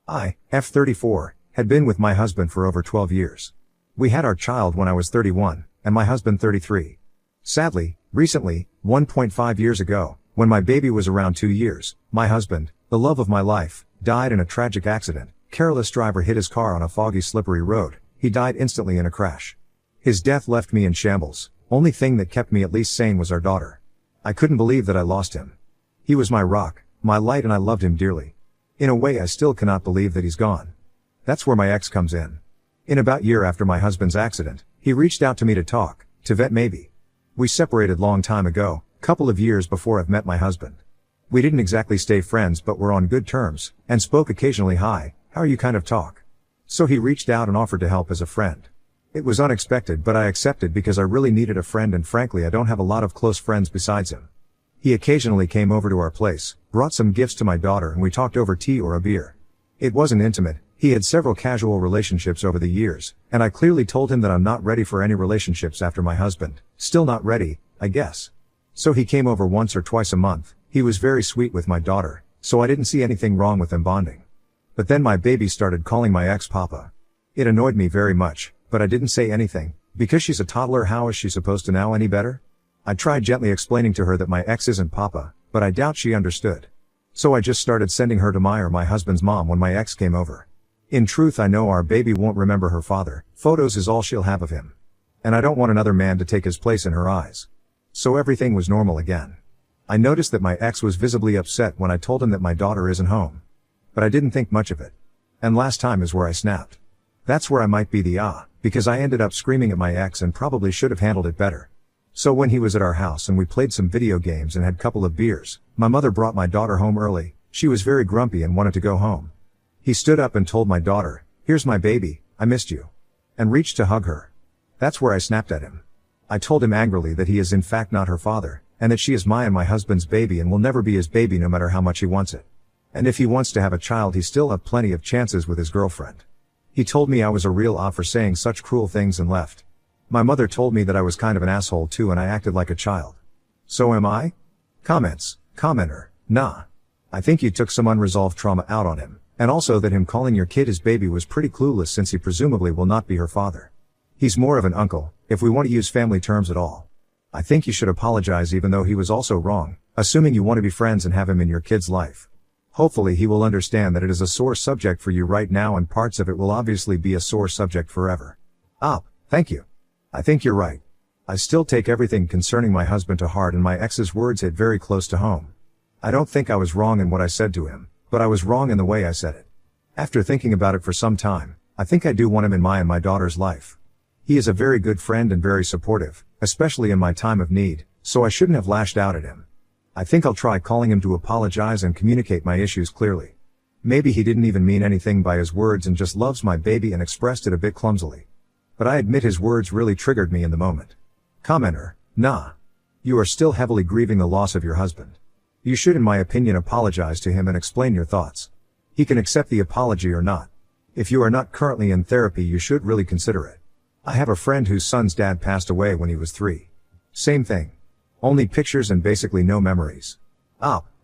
I, F34, had been with my husband for over 12 years. We had our child when I was 31, and my husband 33. Sadly, recently, 1.5 years ago, when my baby was around 2 years, my husband, the love of my life, died in a tragic accident. Careless driver hit his car on a foggy, slippery road. He died instantly in a crash. His death left me in shambles. Only thing that kept me at least sane was our daughter. I couldn't believe that I lost him. He was my rock, my light, and I loved him dearly. In a way, I still cannot believe that he's gone. That's where my ex comes in. In about a year after my husband's accident, he reached out to me to talk, to vet maybe. We separated long time ago, couple of years before I've met my husband. We didn't exactly stay friends, but were on good terms, and spoke occasionally. Hi, how are you kind of talk. So he reached out and offered to help as a friend. It was unexpected, but I accepted because I really needed a friend, and frankly I don't have a lot of close friends besides him. He occasionally came over to our place, brought some gifts to my daughter, and we talked over tea or a beer. It wasn't intimate. He had several casual relationships over the years, and I clearly told him that I'm not ready for any relationships after my husband. Still not ready, I guess. So he came over once or twice a month. He was very sweet with my daughter, so I didn't see anything wrong with them bonding. But then my baby started calling my ex Papa. It annoyed me very much, but I didn't say anything, because she's a toddler. How is she supposed to know any better? I tried gently explaining to her that my ex isn't Papa, but I doubt she understood. So I just started sending her to my husband's mom when my ex came over. In truth, I know our baby won't remember her father. Photos is all she'll have of him. And I don't want another man to take his place in her eyes. So everything was normal again. I noticed that my ex was visibly upset when I told him that my daughter isn't home. But I didn't think much of it. And last time is where I snapped. That's where I might be because I ended up screaming at my ex and probably should have handled it better. So when he was at our house and we played some video games and had a couple of beers, my mother brought my daughter home early. She was very grumpy and wanted to go home. He stood up and told my daughter, "Here's my baby, I missed you," and reached to hug her. That's where I snapped at him. I told him angrily that he is in fact not her father, and that she is my and my husband's baby and will never be his baby no matter how much he wants it. And if he wants to have a child, he still have plenty of chances with his girlfriend. He told me I was a real for saying such cruel things and left. My mother told me that I was kind of an asshole too and I acted like a child. So am I? Comments. Commenter. Nah. I think you took some unresolved trauma out on him. And also that him calling your kid his baby was pretty clueless since he presumably will not be her father. He's more of an uncle, if we want to use family terms at all. I think you should apologize even though he was also wrong, assuming you want to be friends and have him in your kid's life. Hopefully he will understand that it is a sore subject for you right now and parts of it will obviously be a sore subject forever. Thank you. I think you're right. I still take everything concerning my husband to heart and my ex's words hit very close to home. I don't think I was wrong in what I said to him, but I was wrong in the way I said it. After thinking about it for some time, I think I do want him in my and my daughter's life. He is a very good friend and very supportive, especially in my time of need, so I shouldn't have lashed out at him. I think I'll try calling him to apologize and communicate my issues clearly. Maybe he didn't even mean anything by his words and just loves my baby and expressed it a bit clumsily. But I admit his words really triggered me in the moment. Commenter. Nah. You are still heavily grieving the loss of your husband. You should, in my opinion, apologize to him and explain your thoughts. He can accept the apology or not. If you are not currently in therapy, you should really consider it. I have a friend whose son's dad passed away when he was 3. Same thing. Only pictures and basically no memories.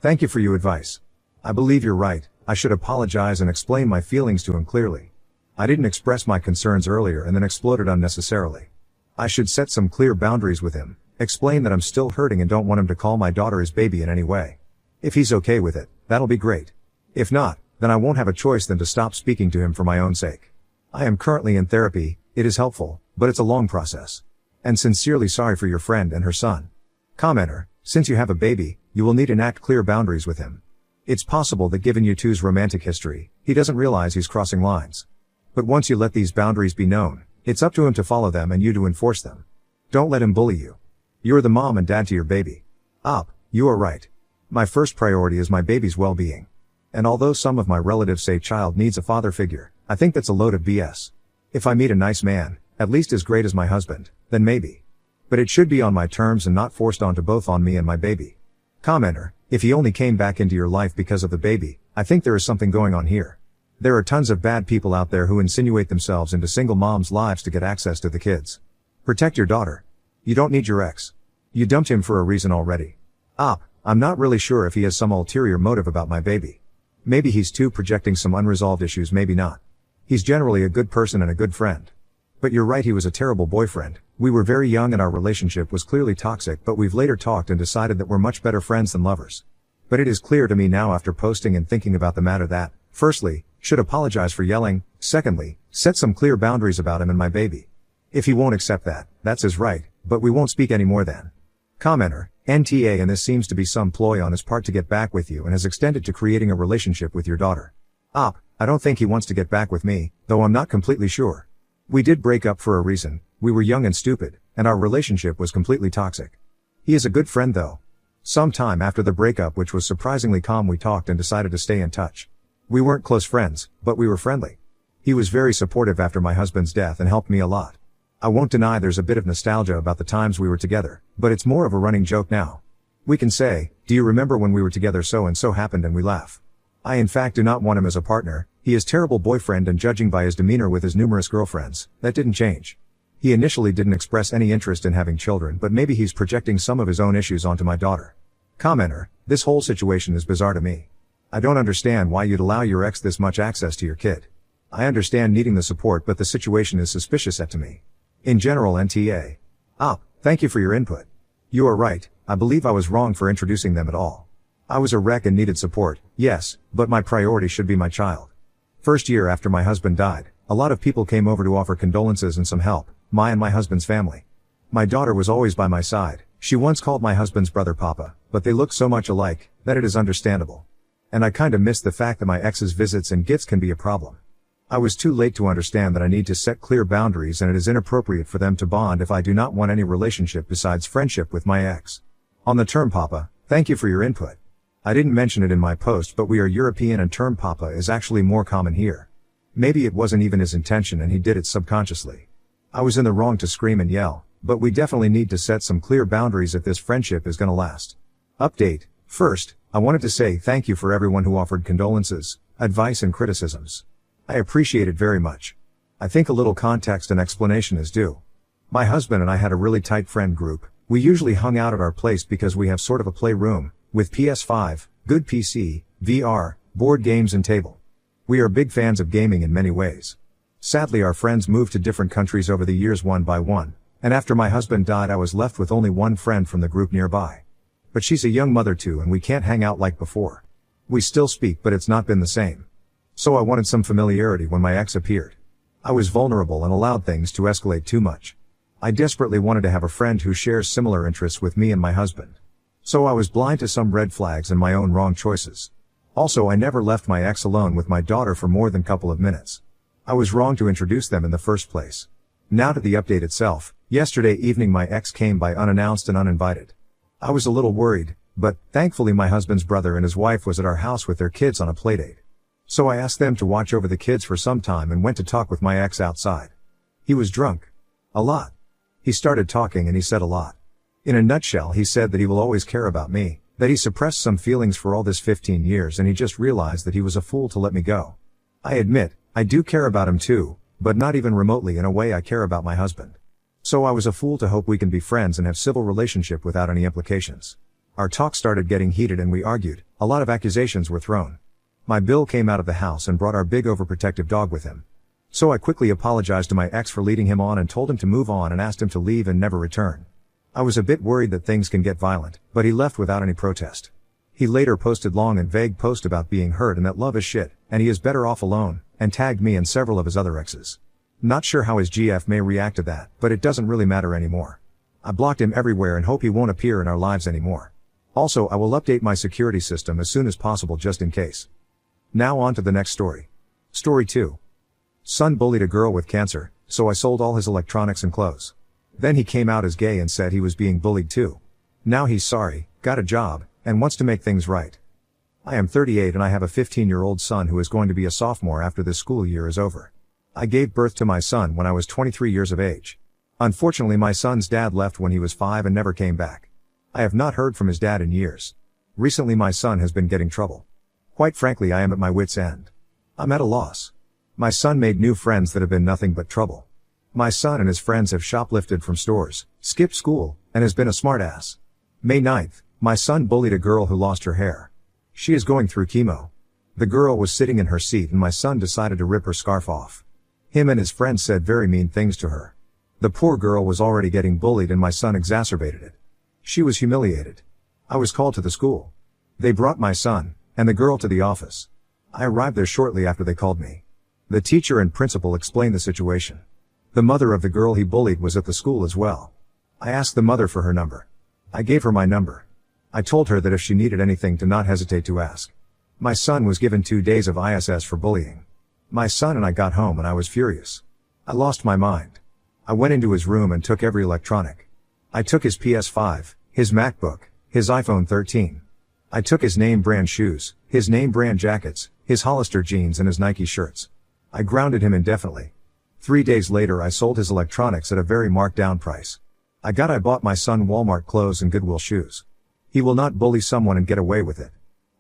Thank you for your advice. I believe you're right. I should apologize and explain my feelings to him clearly. I didn't express my concerns earlier and then exploded unnecessarily. I should set some clear boundaries with him, explain that I'm still hurting and don't want him to call my daughter his baby in any way. If he's okay with it, that'll be great. If not, then I won't have a choice than to stop speaking to him for my own sake. I am currently in therapy. It is helpful, but it's a long process. And sincerely sorry for your friend and her son. Commenter. Since you have a baby, you will need to enact clear boundaries with him. It's possible that given you two's romantic history, he doesn't realize he's crossing lines. But once you let these boundaries be known, it's up to him to follow them and you to enforce them. Don't let him bully you. You're the mom and dad to your baby. You are right. My first priority is my baby's well-being. And although some of my relatives say child needs a father figure, I think that's a load of BS. If I meet a nice man, at least as great as my husband, then maybe. But it should be on my terms and not forced onto both on me and my baby. Commenter. If he only came back into your life because of the baby, I think there is something going on here. There are tons of bad people out there who insinuate themselves into single moms' lives to get access to the kids. Protect your daughter. You don't need your ex. You dumped him for a reason already. I'm not really sure if he has some ulterior motive about my baby. Maybe he's too projecting some unresolved issues, maybe not. He's generally a good person and a good friend. But you're right, he was a terrible boyfriend. We were very young and our relationship was clearly toxic, but we've later talked and decided that we're much better friends than lovers. But it is clear to me now after posting and thinking about the matter that, firstly, should apologize for yelling, secondly, set some clear boundaries about him and my baby. If he won't accept that, that's his right, but we won't speak anymore then. Commenter, NTA, and this seems to be some ploy on his part to get back with you and has extended to creating a relationship with your daughter. I don't think he wants to get back with me, though I'm not completely sure. We did break up for a reason, we were young and stupid, and our relationship was completely toxic. He is a good friend though. Some time after the breakup, which was surprisingly calm, we talked and decided to stay in touch. We weren't close friends, but we were friendly. He was very supportive after my husband's death and helped me a lot. I won't deny there's a bit of nostalgia about the times we were together, but it's more of a running joke now. We can say, do you remember when we were together so and so happened, and we laugh. I in fact do not want him as a partner. He is terrible boyfriend, and judging by his demeanor with his numerous girlfriends, that didn't change. He initially didn't express any interest in having children, but maybe he's projecting some of his own issues onto my daughter. Commenter, this whole situation is bizarre to me. I don't understand why you'd allow your ex this much access to your kid. I understand needing the support, but the situation is suspicious to me. In general, NTA. Thank you for your input. You are right, I believe I was wrong for introducing them at all. I was a wreck and needed support, yes, but my priority should be my child. First year after my husband died, a lot of people came over to offer condolences and some help, my and my husband's family. My daughter was always by my side. She once called my husband's brother Papa, but they look so much alike, that it is understandable. And I kinda miss the fact that my ex's visits and gifts can be a problem. I was too late to understand that I need to set clear boundaries, and it is inappropriate for them to bond if I do not want any relationship besides friendship with my ex. On the term Papa, thank you for your input. I didn't mention it in my post, but we are European and term Papa is actually more common here. Maybe it wasn't even his intention and he did it subconsciously. I was in the wrong to scream and yell, but we definitely need to set some clear boundaries if this friendship is gonna last. Update. First, I wanted to say thank you for everyone who offered condolences, advice and criticisms. I appreciate it very much. I think a little context and explanation is due. My husband and I had a really tight friend group. We usually hung out at our place because we have sort of a playroom, with PS5, good PC, VR, board games and table. We are big fans of gaming in many ways. Sadly, our friends moved to different countries over the years one by one, and after my husband died I was left with only one friend from the group nearby. But she's a young mother too and we can't hang out like before. We still speak, but it's not been the same. So I wanted some familiarity when my ex appeared. I was vulnerable and allowed things to escalate too much. I desperately wanted to have a friend who shares similar interests with me and my husband. So I was blind to some red flags and my own wrong choices. Also, I never left my ex alone with my daughter for more than a couple of minutes. I was wrong to introduce them in the first place. Now to the update itself. Yesterday evening my ex came by unannounced and uninvited. I was a little worried, but thankfully my husband's brother and his wife was at our house with their kids on a playdate. So I asked them to watch over the kids for some time and went to talk with my ex outside. He was drunk. A lot. He started talking and he said a lot. In a nutshell, he said that he will always care about me, that he suppressed some feelings for all this 15 years and he just realized that he was a fool to let me go. I admit, I do care about him too, but not even remotely in a way I care about my husband. So I was a fool to hope we can be friends and have civil relationship without any implications. Our talk started getting heated and we argued. A lot of accusations were thrown. My Bill came out of the house and brought our big overprotective dog with him. So I quickly apologized to my ex for leading him on and told him to move on and asked him to leave and never return. I was a bit worried that things can get violent, but he left without any protest. He later posted long and vague post about being hurt and that love is shit, and he is better off alone, and tagged me and several of his other exes. Not sure how his GF may react to that, but it doesn't really matter anymore. I blocked him everywhere and hope he won't appear in our lives anymore. Also, I will update my security system as soon as possible just in case. Now on to the next story. Story 2. Son bullied a girl with cancer, so I sold all his electronics and clothes. Then he came out as gay and said he was being bullied too. Now he's sorry, got a job, and wants to make things right. I am 38 and I have a 15-year-old son who is going to be a sophomore after this school year is over. I gave birth to my son when I was 23 years of age. Unfortunately, my son's dad left when he was 5 and never came back. I have not heard from his dad in years. Recently my son has been getting trouble. Quite frankly, I am at my wit's end. I'm at a loss. My son made new friends that have been nothing but trouble. My son and his friends have shoplifted from stores, skipped school, and has been a smartass. May 9th, my son bullied a girl who lost her hair. She is going through chemo. The girl was sitting in her seat and my son decided to rip her scarf off. Him and his friends said very mean things to her. The poor girl was already getting bullied and my son exacerbated it. She was humiliated. I was called to the school. They brought my son and the girl to the office. I arrived there shortly after they called me. The teacher and principal explained the situation. The mother of the girl he bullied was at the school as well. I asked the mother for her number. I gave her my number. I told her that if she needed anything to not hesitate to ask. My son was given 2 days of ISS for bullying. My son and I got home and I was furious. I lost my mind. I went into his room and took every electronic. I took his PS5, his MacBook, his iPhone 13. I took his name brand shoes, his name brand jackets, his Hollister jeans and his Nike shirts. I grounded him indefinitely. 3 days later I sold his electronics at a very marked down price. I bought my son Walmart clothes and Goodwill shoes. He will not bully someone and get away with it.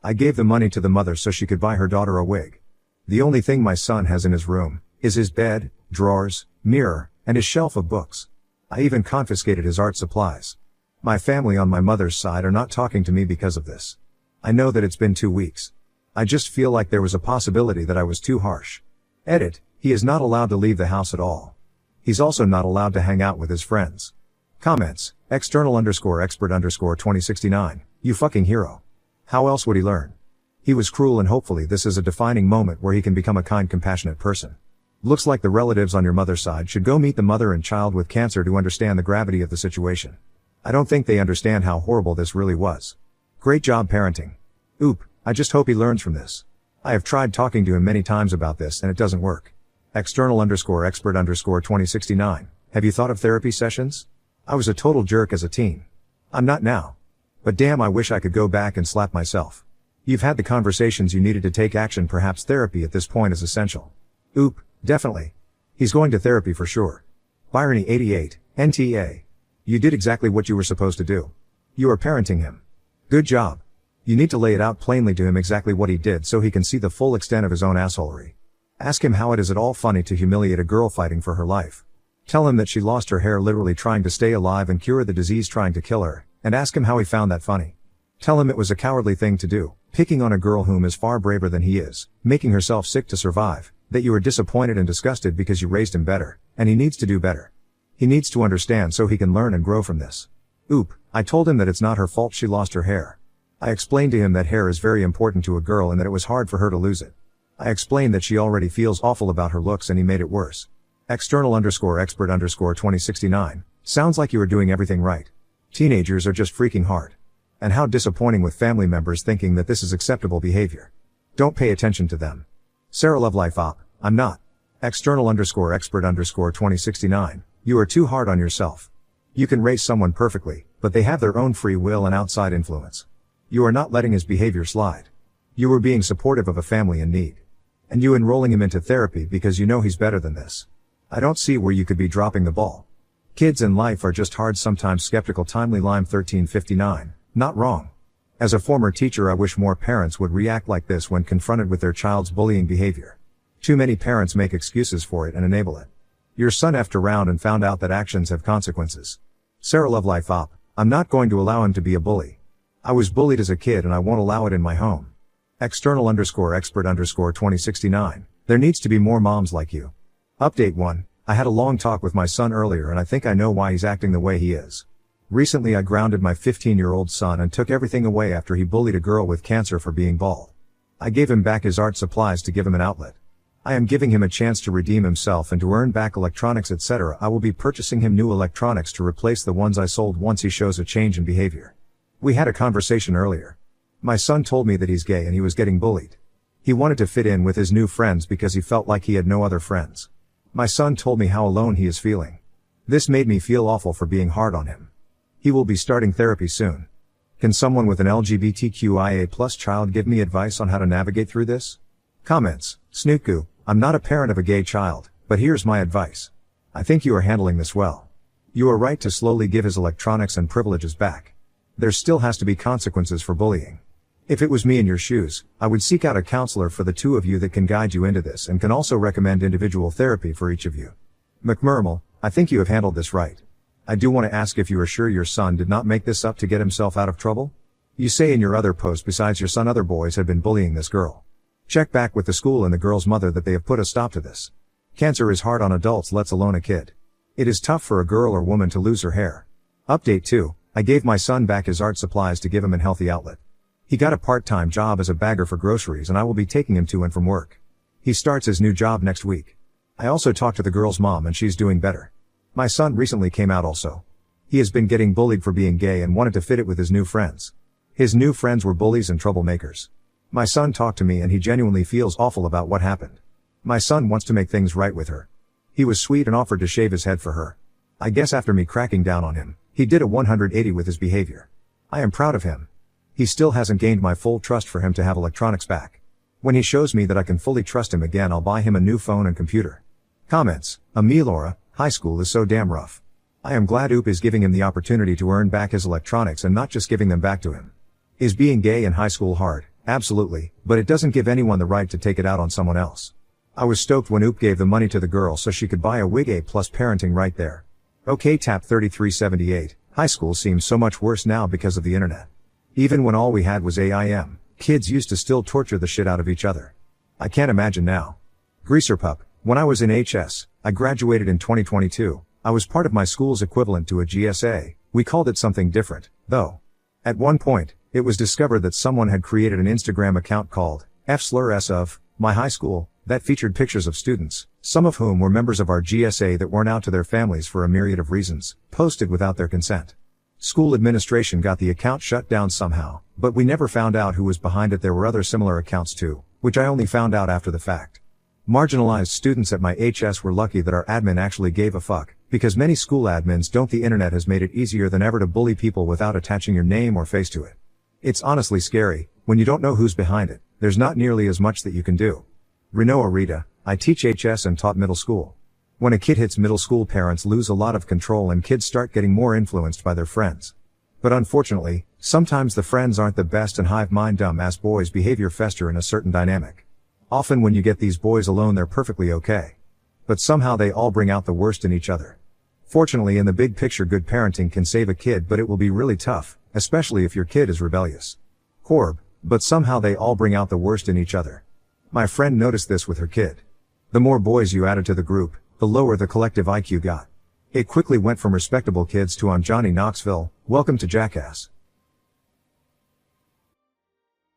I gave the money to the mother so she could buy her daughter a wig. The only thing my son has in his room is his bed, drawers, mirror, and his shelf of books. I even confiscated his art supplies. My family on my mother's side are not talking to me because of this. I know that it's been 2 weeks. I just feel like there was a possibility that I was too harsh. Edit, he is not allowed to leave the house at all. He's also not allowed to hang out with his friends. Comments, external_expert_2069, you fucking hero. How else would he learn? He was cruel and hopefully this is a defining moment where he can become a kind, compassionate person. Looks like the relatives on your mother's side should go meet the mother and child with cancer to understand the gravity of the situation. I don't think they understand how horrible this really was. Great job parenting. Oop, I just hope he learns from this. I have tried talking to him many times about this and it doesn't work. External_expert_2069, have you thought of therapy sessions? I was a total jerk as a teen. I'm not now. But damn, I wish I could go back and slap myself. You've had the conversations you needed to take action. Perhaps therapy at this point is essential. Oop, definitely. He's going to therapy for sure. Byrony 88, NTA. You did exactly what you were supposed to do. You are parenting him. Good job. You need to lay it out plainly to him exactly what he did so he can see the full extent of his own assholery. Ask him how it is at all funny to humiliate a girl fighting for her life. Tell him that she lost her hair literally trying to stay alive and cure the disease trying to kill her, and ask him how he found that funny. Tell him it was a cowardly thing to do, picking on a girl whom is far braver than he is, making herself sick to survive, that you are disappointed and disgusted because you raised him better, and he needs to do better. He needs to understand so he can learn and grow from this. Oop, I told him that it's not her fault she lost her hair. I explained to him that hair is very important to a girl and that it was hard for her to lose it. I explained that she already feels awful about her looks and he made it worse. External_expert_2069, sounds like you are doing everything right. Teenagers are just freaking hard. And how disappointing with family members thinking that this is acceptable behavior. Don't pay attention to them. Sarah Love Life Op, I'm not. External_expert_2069, you are too hard on yourself. You can raise someone perfectly, but they have their own free will and outside influence. You are not letting his behavior slide. You are being supportive of a family in need. And you enrolling him into therapy because you know he's better than this. I don't see where you could be dropping the ball. Kids in life are just hard, sometimes skeptical. Timely Lime 1359, not wrong. As a former teacher, I wish more parents would react like this when confronted with their child's bullying behavior. Too many parents make excuses for it and enable it. Your son effed around and found out that actions have consequences. Sarah Love Life Op, I'm not going to allow him to be a bully. I was bullied as a kid and I won't allow it in my home. External_expert_2069, there needs to be more moms like you. Update 1, I had a long talk with my son earlier and I think I know why he's acting the way he is. Recently I grounded my 15-year-old son and took everything away after he bullied a girl with cancer for being bald. I gave him back his art supplies to give him an outlet. I am giving him a chance to redeem himself and to earn back electronics, etc. I will be purchasing him new electronics to replace the ones I sold once he shows a change in behavior. We had a conversation earlier. My son told me that he's gay and he was getting bullied. He wanted to fit in with his new friends because he felt like he had no other friends. My son told me how alone he is feeling. This made me feel awful for being hard on him. He will be starting therapy soon. Can someone with an LGBTQIA+ child give me advice on how to navigate through this? Comments, Snootgoo, I'm not a parent of a gay child, but here's my advice. I think you are handling this well. You are right to slowly give his electronics and privileges back. There still has to be consequences for bullying. If it was me in your shoes, I would seek out a counselor for the two of you that can guide you into this and can also recommend individual therapy for each of you. McMurmel, I think you have handled this right. I do want to ask if you are sure your son did not make this up to get himself out of trouble? You say in your other post besides your son other boys have been bullying this girl. Check back with the school and the girl's mother that they have put a stop to this. Cancer is hard on adults, let alone a kid. It is tough for a girl or woman to lose her hair. Update 2. I gave my son back his art supplies to give him an healthy outlet. He got a part-time job as a bagger for groceries and I will be taking him to and from work. He starts his new job next week. I also talked to the girl's mom and she's doing better. My son recently came out also. He has been getting bullied for being gay and wanted to fit it with his new friends. His new friends were bullies and troublemakers. My son talked to me and he genuinely feels awful about what happened. My son wants to make things right with her. He was sweet and offered to shave his head for her. I guess after me cracking down on him, he did a 180 with his behavior. I am proud of him. He still hasn't gained my full trust for him to have electronics back. When he shows me that I can fully trust him again, I'll buy him a new phone and computer. Comments. Laura, high school is so damn rough. I am glad OOP is giving him the opportunity to earn back his electronics and not just giving them back to him. Is being gay in high school hard? Absolutely, but it doesn't give anyone the right to take it out on someone else. I was stoked when OOP gave the money to the girl so she could buy a wig. A+ parenting right there. Okay, tap 3378. High school seems so much worse now because of the internet. Even when all we had was AIM, kids used to still torture the shit out of each other. I can't imagine now. Greaser Pup. When I was in HS, I graduated in 2022. I was part of my school's equivalent to a GSA. We called it something different, though. At one point, it was discovered that someone had created an Instagram account called F_S of my high school that featured pictures of students, some of whom were members of our GSA that weren't out to their families for a myriad of reasons, posted without their consent. School administration got the account shut down somehow, but we never found out who was behind it. There were other similar accounts too, which I only found out after the fact. Marginalized students at my HS were lucky that our admin actually gave a fuck, because many school admins don't. The internet has made it easier than ever to bully people without attaching your name or face to it. It's honestly scary. When you don't know who's behind it, there's not nearly as much that you can do. Renoa Rita, I teach HS and taught middle school. When a kid hits middle school, parents lose a lot of control and kids start getting more influenced by their friends. But unfortunately, sometimes the friends aren't the best and hive mind dumb-ass boys' behavior fester in a certain dynamic. Often when you get these boys alone, they're perfectly okay. But somehow they all bring out the worst in each other. Fortunately, in the big picture, good parenting can save a kid, but it will be really tough, especially if your kid is rebellious. Corb, but somehow they all bring out the worst in each other. My friend noticed this with her kid. The more boys you added to the group, the lower the collective IQ got. It quickly went from respectable kids to I'm Johnny Knoxville, welcome to Jackass.